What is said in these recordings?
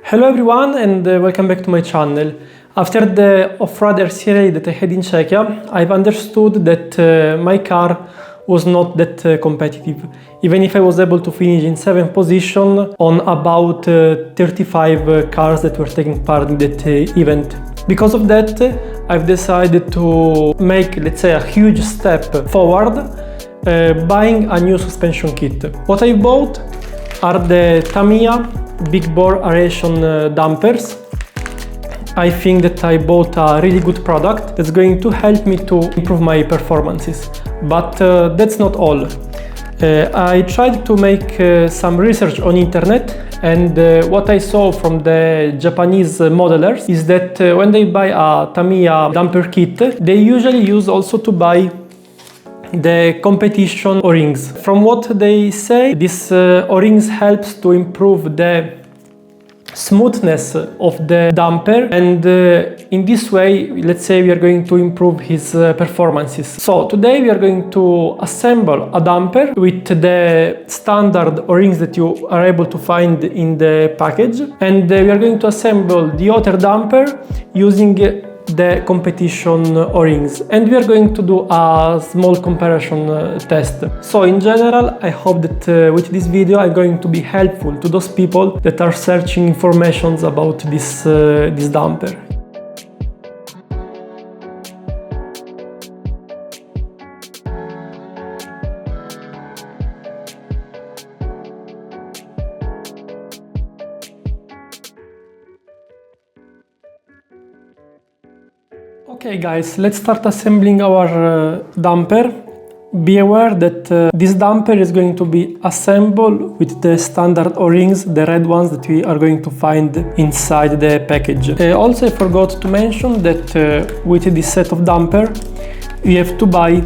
Hello everyone and welcome back to my channel. After the off-road RC that I had in Czechia, I've understood that my car was not that competitive, even if I was able to finish in 7th position on about 35 cars that were taking part in that event. Because of that, I've decided to make, let's say, a huge step forward, buying a new suspension kit. What I bought are the Tamiya Big Bore Aeration Dampers. I think that I bought a really good product that's going to help me to improve my performances. But that's not all. I tried to make some research on internet, and what I saw from the Japanese modelers is that when they buy a Tamiya damper kit, they usually use also to buy the competition O-Rings. From what they say, this O-Rings helps to improve the smoothness of the damper, and in this way, let's say, we are going to improve his performances. So today we are going to assemble a damper with the standard O-Rings that you are able to find in the package, and we are going to assemble the other damper using the competition O-Rings, and we are going to do a small comparison test. So in general, I hope that with this video I'm going to be helpful to those people that are searching information about this damper. Okay guys, let's start assembling our damper. Be aware that this damper is going to be assembled with the standard O-Rings, the red ones that we are going to find inside the package. Also, I forgot to mention that with this set of damper, we have to buy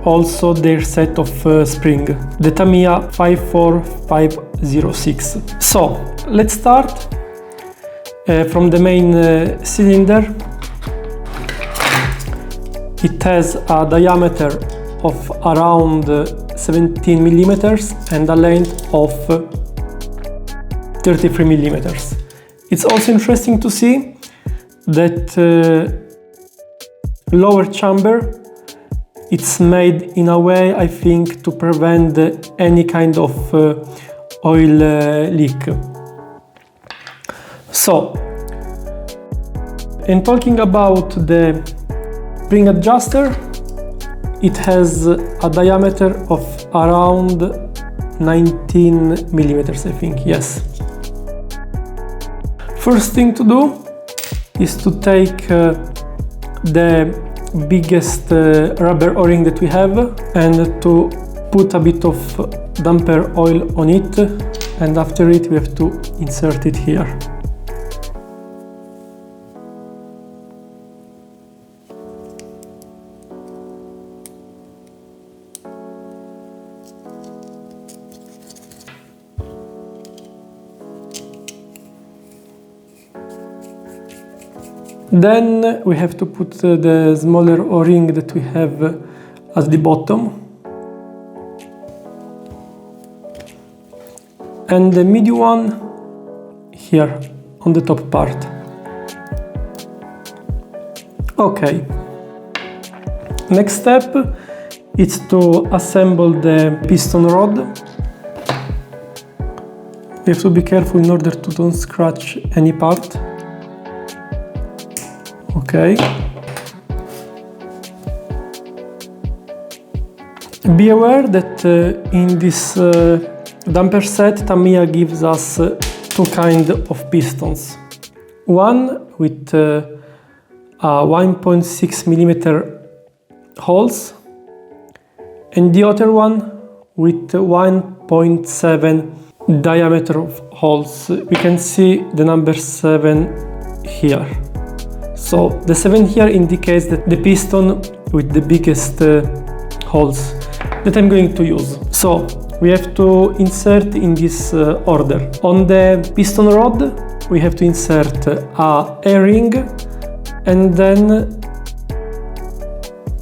also their set of spring, the Tamiya 54506. So, let's start from the main cylinder. It has a diameter of around 17 millimeters and a length of 33 millimeters. It's also interesting to see that lower chamber, it's made in a way, I think, to prevent any kind of oil leak. So, in talking about the spring adjuster, it has a diameter of around 19 millimeters, I think, yes. First thing to do is to take the biggest rubber O-ring that we have and to put a bit of damper oil on it, and after it we have to insert it here. Then we have to put the smaller O-ring that we have at the bottom, and the medium one here on the top part. Okay. Next step is to assemble the piston rod. We have to be careful in order to don't scratch any part. Okay. Be aware that in this damper set, Tamiya gives us two kinds of pistons. One with 1.6 millimeter holes, and the other one with 1.7 diameter of holes. We can see the number 7 here. So the 7 here indicates that the piston with the biggest holes that I'm going to use. So we have to insert in this order. On the piston rod, we have to insert a A-ring and then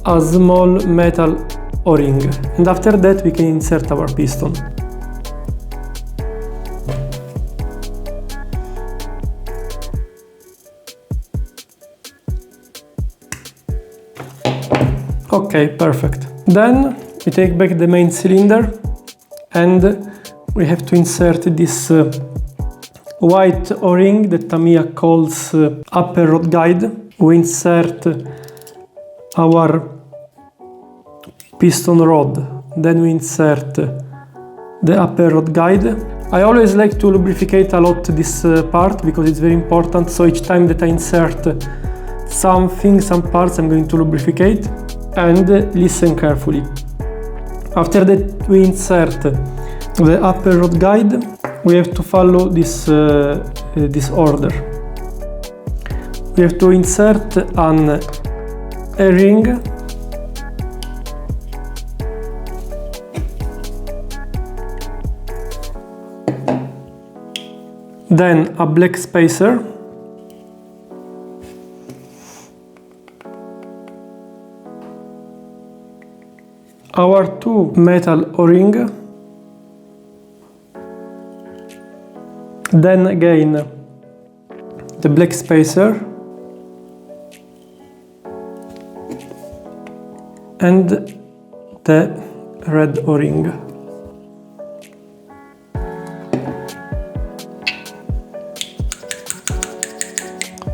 a small metal O-ring. And after that we can insert our piston. Okay, perfect. Then we take back the main cylinder and we have to insert this white O-ring that Tamiya calls upper rod guide. We insert our piston rod, then we insert the upper rod guide. I always like to lubricate a lot this part because it's very important, so each time that I insert some parts, I'm going to lubricate. And listen carefully. After that we insert the upper rod guide, we have to follow this order. We have to insert an A-ring, then a black spacer, our two metal O-ring, then again the black spacer, and the red O-ring.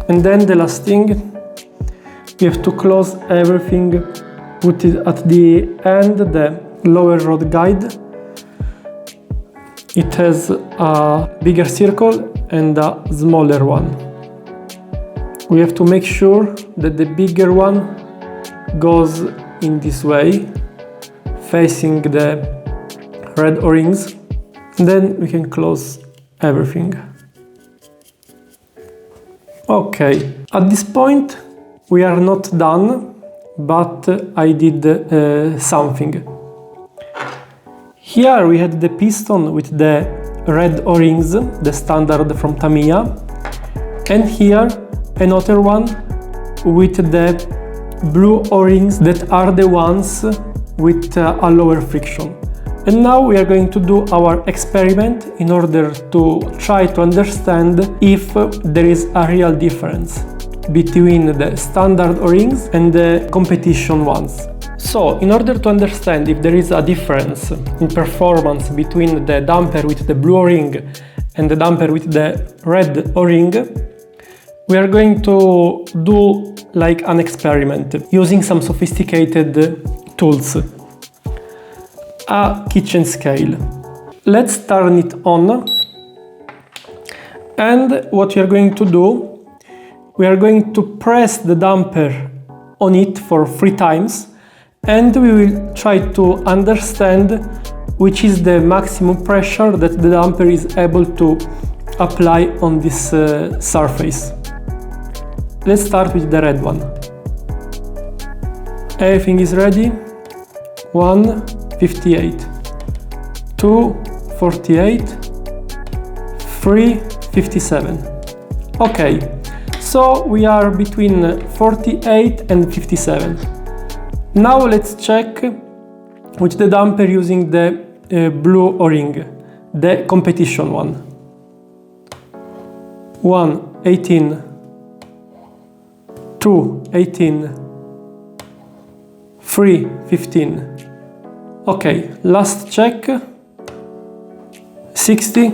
And then the last thing, we have to close everything, put it at the end, the lower rod guide. It has a bigger circle and a smaller one. We have to make sure that the bigger one goes in this way, facing the red O-rings. Then we can close everything. Okay, at this point we are not done, but I did something. Here we had the piston with the red O-rings, the standard from Tamiya, and here another one with the blue O-rings that are the ones with a lower friction. And now we are going to do our experiment in order to try to understand if there is a real difference between the standard O-rings and the competition ones. So, in order to understand if there is a difference in performance between the damper with the blue O-ring and the damper with the red O-ring, we are going to do like an experiment using some sophisticated tools. A kitchen scale. Let's turn it on, and what we are going to do, we are going to press the damper on it for 3 times, and we will try to understand which is the maximum pressure that the damper is able to apply on this surface. Let's start with the red one. Everything is ready. 158, 248, 357. Okay, so we are between 48 and 57. Now let's check with the damper using the blue O-ring, the competition one. 118, 218, 315. Okay, last check. 60,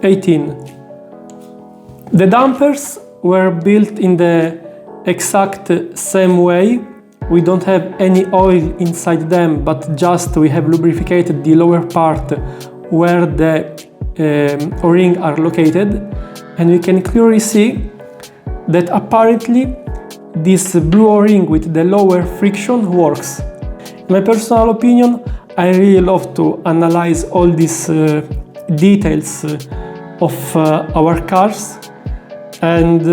18. The dampers were built in the exact same way. We don't have any oil inside them, but just we have lubricated the lower part where the O-ring are located, and we can clearly see that apparently this blue O-ring with the lower friction works. In my personal opinion, I really love to analyze all these details of our cars, and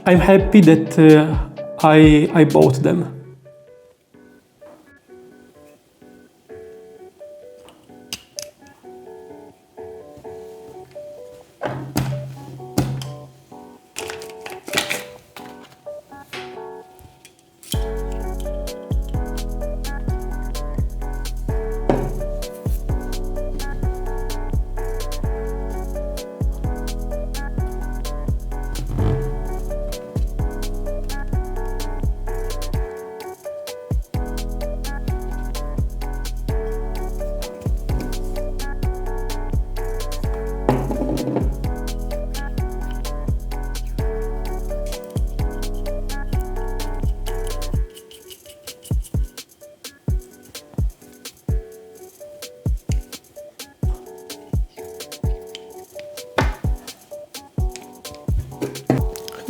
I'm happy that I bought them.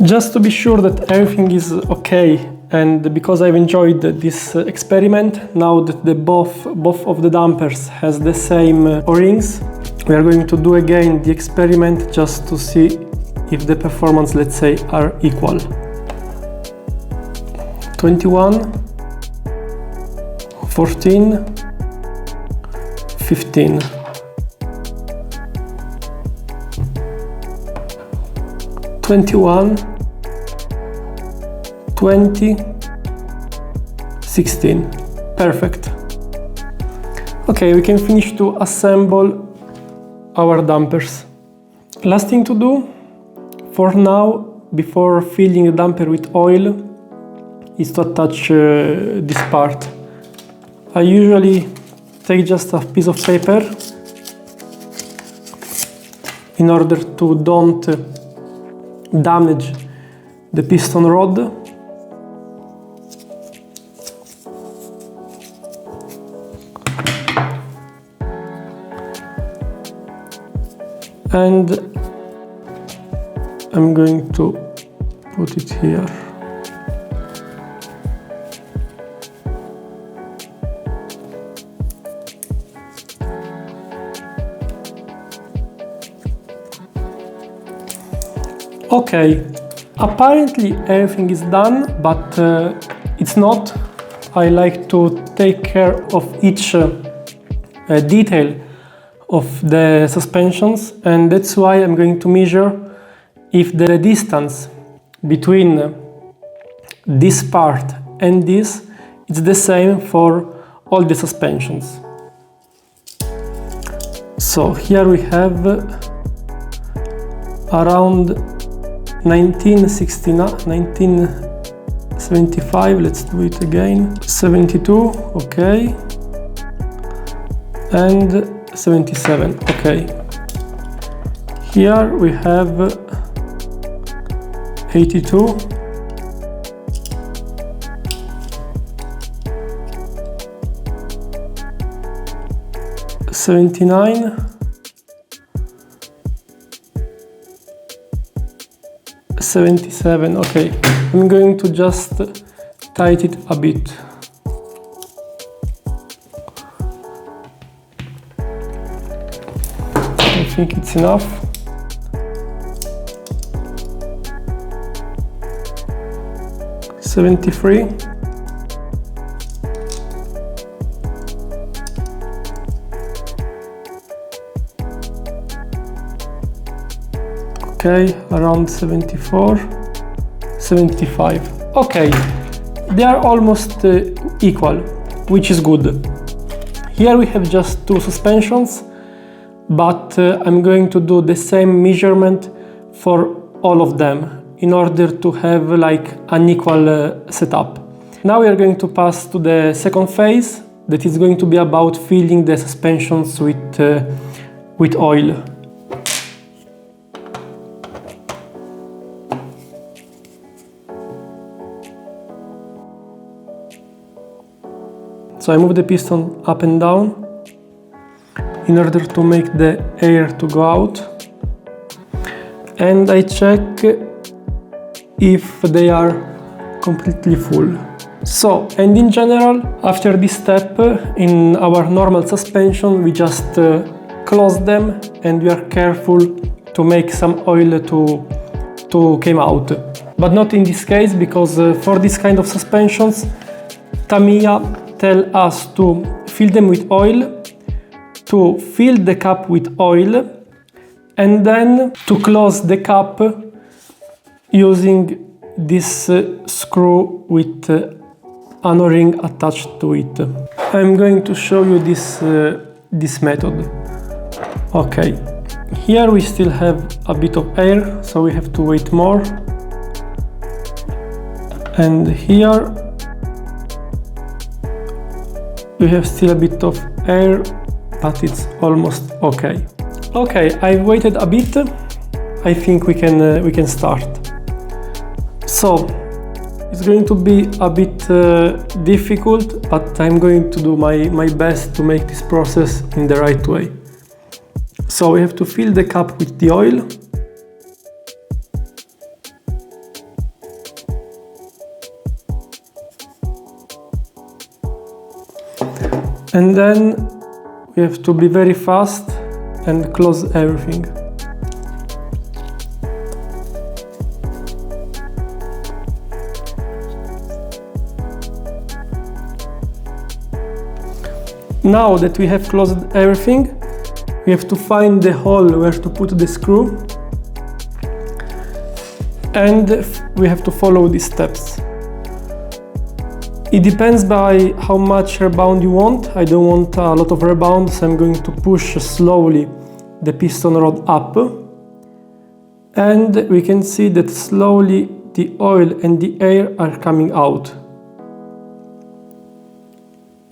Just to be sure that everything is okay, and because I've enjoyed this experiment, now that both of the dampers has the same O-rings, we are going to do again the experiment just to see if the performance, let's say, are equal. 21, 14, 15. 21, 20, 16. Perfect. Okay, we can finish to assemble our dampers. Last thing to do for now, before filling the damper with oil, is to attach this part. I usually take just a piece of paper in order to don't damage the piston rod. And I'm going to put it here. Okay, apparently everything is done, but it's not. I like to take care of each detail of the suspensions, and that's why I'm going to measure if the distance between this part and this is the same for all the suspensions. So here we have around 1975, let's do it again, 72, okay, and 77, okay. Here we have 82, 79, 77, okay. I'm going to just tighten it a bit. I think it's enough. $73. Okay, around 74, 75. Okay, they are almost equal, which is good. Here we have just two suspensions, but I'm going to do the same measurement for all of them in order to have like an equal setup. Now we are going to pass to the second phase, that is going to be about filling the suspensions with oil. So I move the piston up and down in order to make the air to go out, and I check if they are completely full. So, and in general, after this step in our normal suspension, we just close them and we are careful to make some oil to come out. But not in this case, because for this kind of suspensions, Tamiya tell us to fill them with oil, to fill the cap with oil, and then to close the cap using this screw with an O-ring attached to it. I'm going to show you this method. Okay, here we still have a bit of air, so we have to wait more. And here we have still a bit of air, but it's almost okay. Okay, I've waited a bit. I think we can start. So it's going to be a bit difficult, but I'm going to do my best to make this process in the right way. So we have to fill the cap with the oil. And then we have to be very fast and close everything. Now that we have closed everything, we have to find the hole where to put the screw, and we have to follow these steps. It depends by how much rebound you want. I don't want a lot of rebound, so I'm going to push slowly the piston rod up, and we can see that slowly the oil and the air are coming out.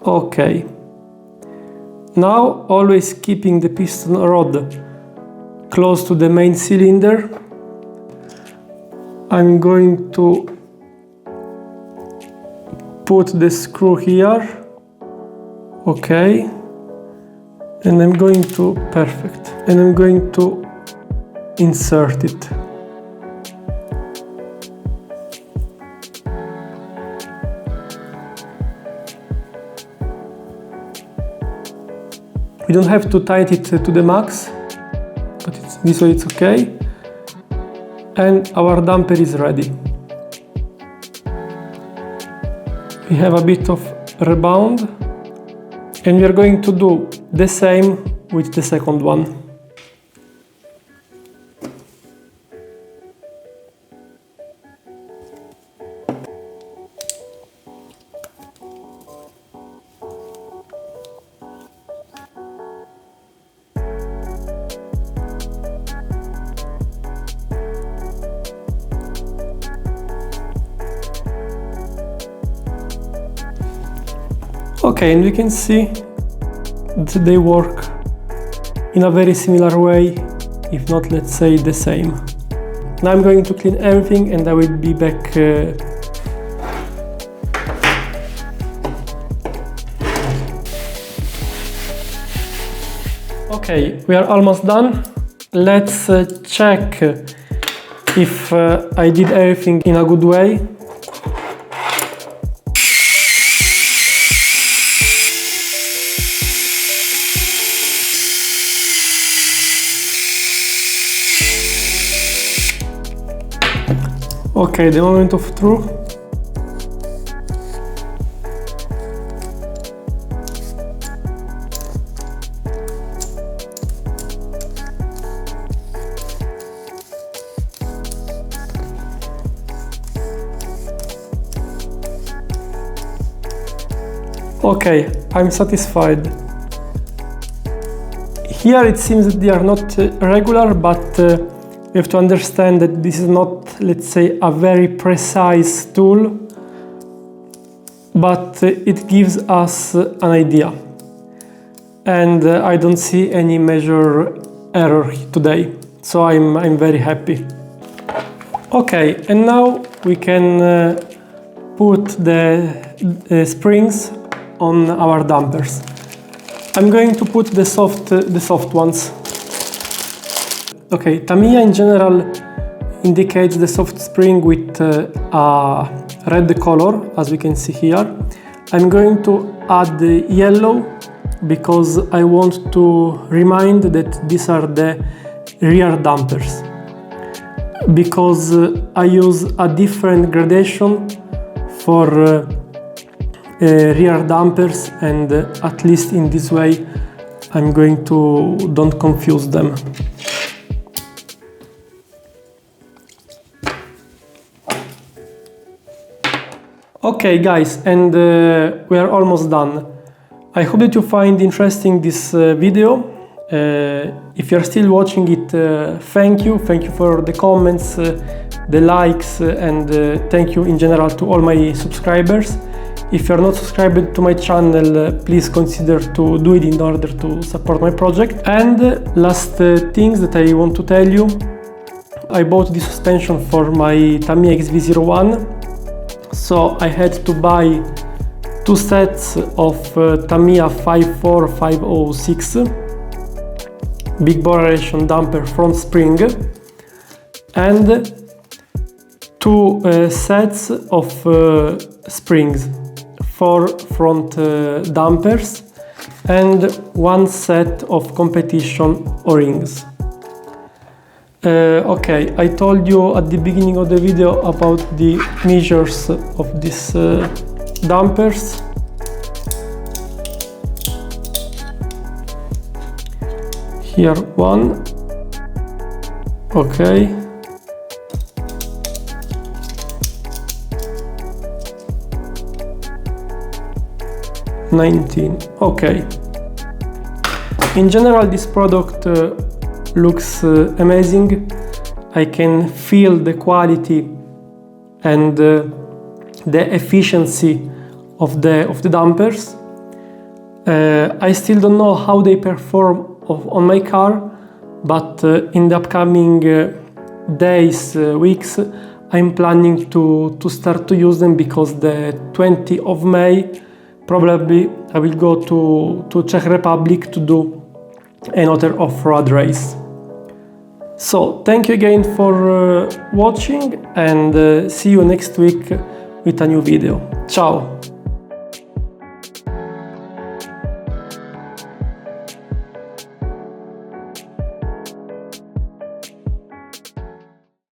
Okay. Now, always keeping the piston rod close to the main cylinder, I'm going to put the screw here, okay, and I'm going to, perfect, and I'm going to insert it. We don't have to tighten it to the max, but this way it's okay. And our damper is ready. We have a bit of rebound, and we are going to do the same with the second one. Okay, and we can see that they work in a very similar way, if not, let's say, the same. Now I'm going to clean everything and I will be back. Okay, we are almost done. Let's check if I did everything in a good way. Okay, the moment of truth. Okay, I'm satisfied. Here it seems that they are not regular, but you have to understand that this is not, let's say, a very precise tool, but it gives us an idea. And I don't see any major error today, so I'm very happy. Okay, and now we can put the springs on our dampers. I'm going to put the soft ones. Okay, Tamiya in general indicates the soft spring with a red color, as we can see here. I'm going to add the yellow because I want to remind that these are the rear dampers, because I use a different gradation for rear dampers, and at least in this way I'm going to don't confuse them. Okay guys, and we are almost done. I hope that you find interesting this video. If you're still watching it, thank you for the comments, the likes, and thank you in general to all my subscribers. If you're not subscribed to my channel, please consider to do it in order to support my project. And last things that I want to tell you, I bought this suspension for my Tamiya XV-01. So I had to buy 2 sets of Tamiya 54506 Big Bore Aeration Damper front spring, and 2 sets of springs, 4 front dampers, and one set of competition O-Rings. Okay, I told you at the beginning of the video about the measures of these dampers. Here one, okay. Okay. In general, this product looks amazing. I can feel the quality and the efficiency of the dampers. I still don't know how they perform on my car, but in the upcoming days, weeks, I'm planning to start to use them, because the 20th of May probably I will go to Czech Republic to do another off-road race. So thank you again for watching, and see you next week with a new video. Ciao!